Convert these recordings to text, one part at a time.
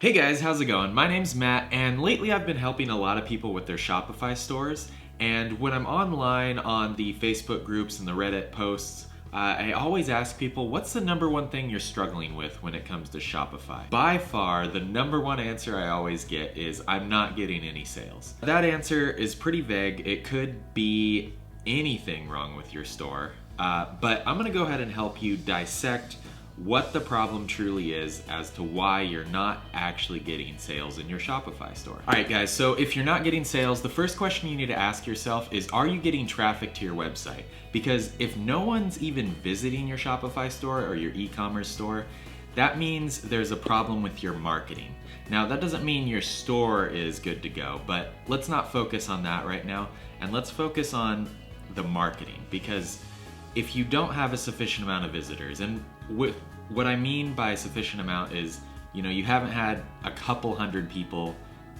Hey guys, how's it going? My name's Matt, and lately I've been helping a lot of people with their Shopify stores. And when I'm online on the Facebook groups and the Reddit posts, I always ask people, what's the number one thing you're struggling with when it comes to Shopify? By far, the number one answer I always get is, I'm not getting any sales. That answer is pretty vague. It could be anything wrong with your store, but I'm gonna go ahead and help you dissect what the problem truly is as to why you're not actually getting sales in your Shopify store. All right guys, so if you're not getting sales, the first question you need to ask yourself is, are you getting traffic to your website? Because if no one's even visiting your Shopify store or your e-commerce store, that means there's a problem with your marketing. Now that doesn't mean your store is good to go, but let's not focus on that right now, and let's focus on the marketing, because if you don't have a sufficient amount of visitors, and what I mean by a sufficient amount is, you haven't had a couple hundred people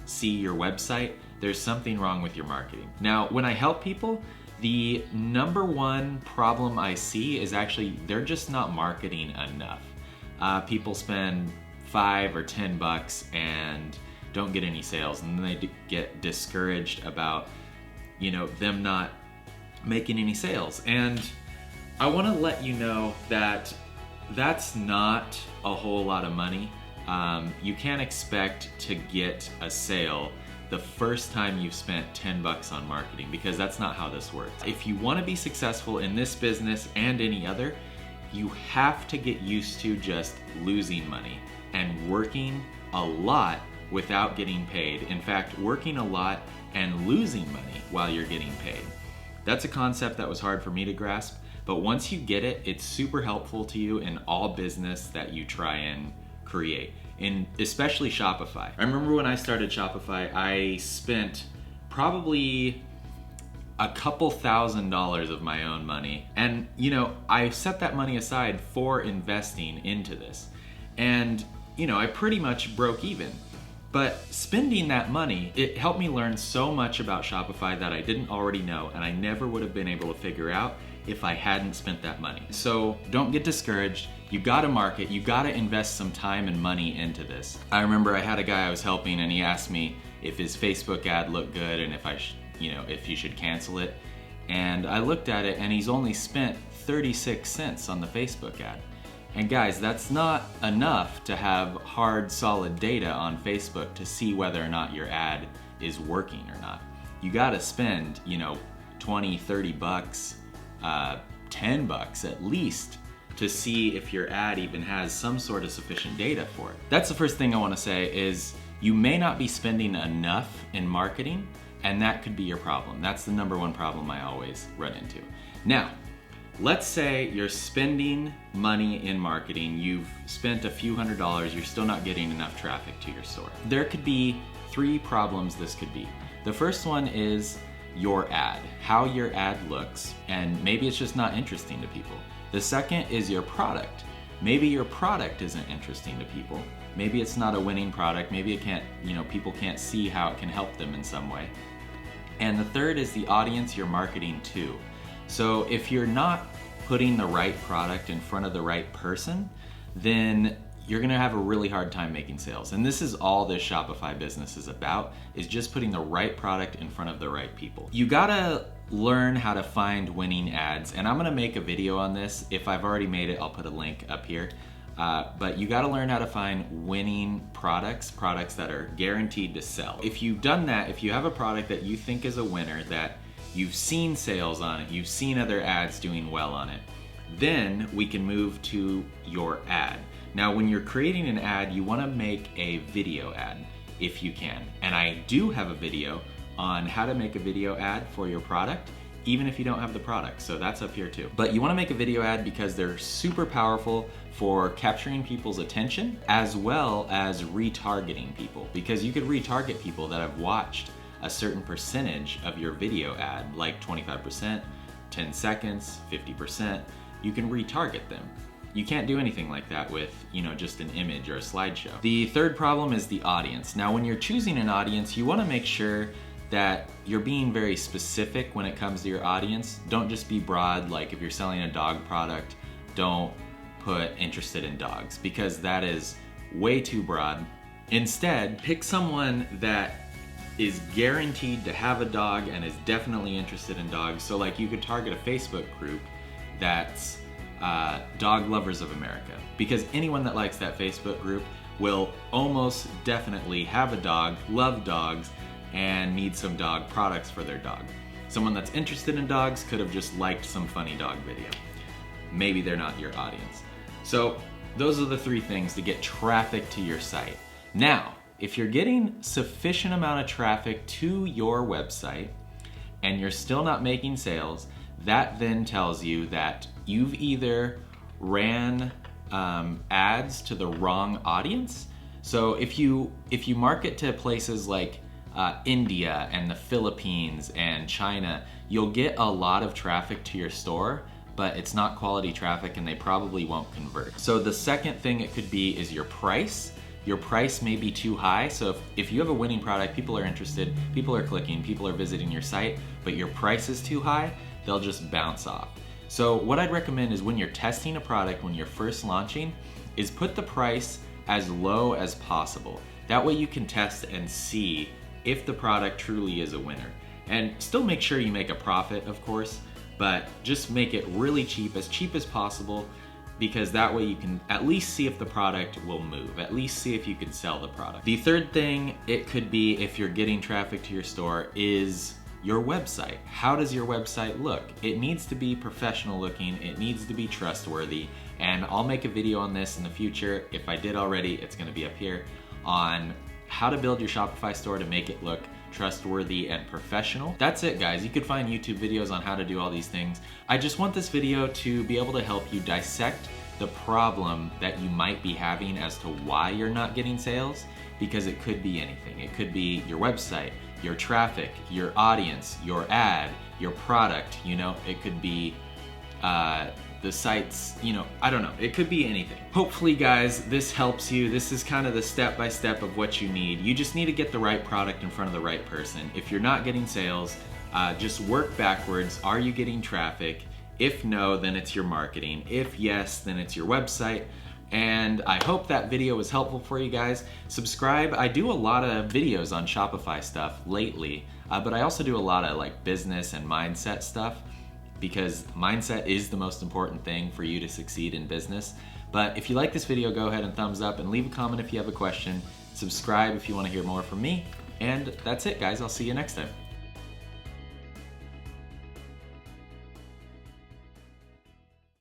see your website, there's something wrong with your marketing. Now, when I help people, the number one problem I see is actually they're just not marketing enough. People spend $5 or $10 and don't get any sales, and then they get discouraged about, them not making any sales. And I want to let you know that that's not a whole lot of money. You can't expect to get a sale the first time you've spent $10 on marketing, because that's not how this works. If you want to be successful in this business and any other, you have to get used to just losing money and working a lot without getting paid. In fact, working a lot and losing money while you're getting paid. That's a concept that was hard for me to grasp. But once you get it, it's super helpful to you in all business that you try and create, especially Shopify. I remember when I started Shopify, I spent probably a couple $1,000s of my own money. And I set that money aside for investing into this. And I pretty much broke even. But spending that money, it helped me learn so much about Shopify that I didn't already know, and I never would have been able to figure out if I hadn't spent that money. So don't get discouraged. You gotta market, you gotta invest some time and money into this. I remember I had a guy I was helping, and he asked me if his Facebook ad looked good and if if he should cancel it. And I looked at it, and he's only spent 36 cents on the Facebook ad. And guys, that's not enough to have hard, solid data on Facebook to see whether or not your ad is working or not. You gotta spend, $20, $30, $10 at least to see if your ad even has some sort of sufficient data for it. That's the first thing I wanna say is, you may not be spending enough in marketing, and that could be your problem. That's the number one problem I always run into. Now, let's say you're spending money in marketing, you've spent a few $100s, you're still not getting enough traffic to your store. There could be 3 problems this could be. The first one is your ad, how your ad looks, and maybe it's just not interesting to people. The second is your product. Maybe your product isn't interesting to people. Maybe it's not a winning product, maybe it can't, people can't see how it can help them in some way. And the third is the audience you're marketing to. So if you're not putting the right product in front of the right person, then you're gonna have a really hard time making sales. And this is all this Shopify business is about, is just putting the right product in front of the right people. You gotta learn how to find winning ads, and I'm gonna make a video on this. If I've already made it, I'll put a link up here. But you gotta learn how to find winning products that are guaranteed to sell. If you've done that, if you have a product that you think is a winner, that you've seen sales on it, you've seen other ads doing well on it, then we can move to your ad. Now, when you're creating an ad, you wanna make a video ad if you can. And I do have a video on how to make a video ad for your product, even if you don't have the product, so that's up here too. But you wanna make a video ad because they're super powerful for capturing people's attention, as well as retargeting people, because you could retarget people that have watched a certain percentage of your video ad, like 25%, 10 seconds, 50%, you can retarget them. You can't do anything like that with, just an image or a slideshow. The third problem is the audience. Now, when you're choosing an audience, you wanna make sure that you're being very specific when it comes to your audience. Don't just be broad, like if you're selling a dog product, don't put interested in dogs, because that is way too broad. Instead, pick someone that is guaranteed to have a dog and is definitely interested in dogs. So like you could target a Facebook group that's Dog Lovers of America, because anyone that likes that Facebook group will almost definitely have a dog, love dogs, and need some dog products for their dog. Someone that's interested in dogs could have just liked some funny dog video. Maybe they're not your audience. So those are the 3 things to get traffic to your site. Now, if you're getting sufficient amount of traffic to your website and you're still not making sales, that then tells you that you've either ran ads to the wrong audience. So if you market to places like India and the Philippines and China, you'll get a lot of traffic to your store, but it's not quality traffic and they probably won't convert. So the second thing it could be is your price. Your price may be too high. So if you have a winning product, people are interested, people are clicking, people are visiting your site, but your price is too high, they'll just bounce off. So what I'd recommend is when you're testing a product, when you're first launching, is put the price as low as possible. That way you can test and see if the product truly is a winner. And still make sure you make a profit, of course, but just make it really cheap as possible, because that way you can at least see if the product will move, at least see if you can sell the product. The third thing it could be, if you're getting traffic to your store, is your website. How does your website look? It needs to be professional looking, it needs to be trustworthy, and I'll make a video on this in the future. If I did already, it's gonna be up here, on how to build your Shopify store to make it look trustworthy and professional. That's it, guys. You could find YouTube videos on how to do all these things. I just want this video to be able to help you dissect the problem that you might be having as to why you're not getting sales, because it could be anything. It could be your website, your traffic, your audience, your ad, your product, you know, it could be the sites, you know, I don't know, it could be anything. Hopefully, guys, this helps you. This is kind of the step-by-step of what you need. You just need to get the right product in front of the right person. If you're not getting sales, just work backwards. Are you getting traffic? If no, then it's your marketing. If yes, then it's your website. And I hope that video was helpful for you guys. Subscribe. I do a lot of videos on Shopify stuff lately, but I also do a lot of like business and mindset stuff, because mindset is the most important thing for you to succeed in business. But if you like this video, go ahead and thumbs up and leave a comment if you have a question. Subscribe if you want to hear more from me. And that's it, guys. I'll see you next time.